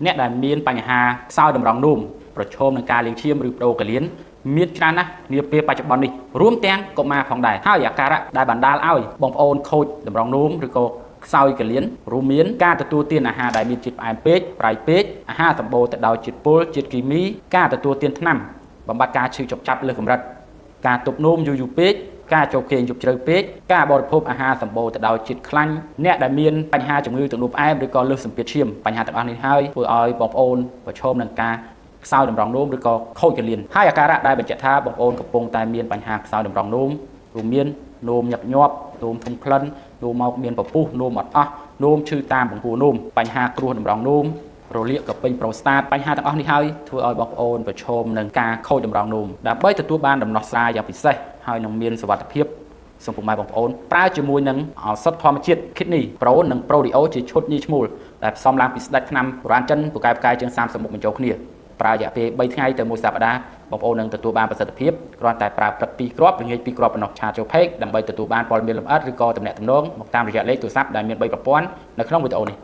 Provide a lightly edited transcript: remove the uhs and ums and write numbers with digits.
អ្នកដែលមានបញ្ហាខ្សោយតម្រង់នោមប្រឈមនឹងការលេងឈាមឬប្តូរកលៀនមានច្រើនណាស់នាពេលបច្ចុប្បន្ននេះរួមទាំងកុមារផងដែរហើយអាការៈដែលបណ្ដាលឲ្យបងប្អូនខូចតម្រង់នោមឬក៏ខ្សោយកលៀនរួមមានការទទួលទានអាហារដែលមានជាតិផ្អែមពេកប្រៃពេកអាហារសម្បូរទៅដោយជាតិពុលជាតិគីមីការទទួលទានថ្នាំបំបត្តិការឈឺចុកចាប់លើសកម្រិតការទប់នោមយូរពេកការចូលគេងយប់ជ្រៅពេកការបរិភោគអាហារសម្បូរទៅដោយជាតិខ្លាញ់អ្នកដែលមានបញ្ហាជំងឺទឹកនោមផ្អែមឬក៏លើសសម្ពាធឈាមបញ្ហាទាំងអស់នេះហើយធ្វើឲ្យបងប្អូនប្រឈមនឹងការខ្សោយតម្រង់នោមឬក៏ខូចកលៀនហើយអាការៈដែលបញ្ជាក់ថាបងប្អូនកំពុងតែមានបញ្ហាខ្សោយតម្រង់នោមរួមមាននោមញឹកញាប់នោមធំក្លិននោមមកមានពពុះនោមអត់អស់នោមឈឺតាមបង្គោលនោមបញ្ហាគ្រោះតម្រង់នោមរលាកកពេញប្រូស្តាតបញ្ហាទាំងអស់នេះហើយធ្វើឲ្យបងប្អូនប្រឈមនឹងការខូចតម្រង់នោមដើម្បីទទួលបានដំណោះស្រាយយ៉ាងពិសេសហើយនឹងមានសុវត្ថិភាពសូមពុកម៉ែបងប្អូនប្រើជាមួយនឹងឱសថធម្មជាតិ Kidney Pro និង Prodio ជាឈុតញីឈ្មោលដែលផ្សំឡើងពីស្ដេចថ្នាំបុរាណចិនពូកែផ្កាយជាង30មុខបញ្ចូលគ្នាប្រើរយៈពេល3ថ្ងៃទៅ1សប្តាហ៍បងប្អូននឹងទទួលបានប្រសិទ្ធភាពគ្រាន់តែប្រើព្រឹក2គ្រាប់ល្ងាច2គ្រាប់ប៉ុណ្ណោះឆាចូល Page ដើម្បីទទួលបានព័ត៌មានលម្អិតឬក៏ទំនាក់ទំនងមកតាមរយៈលេខទូរស័ព្ទដែលមាន3ប្រព័ន្ធនៅក្នុងវីដេអូនេះ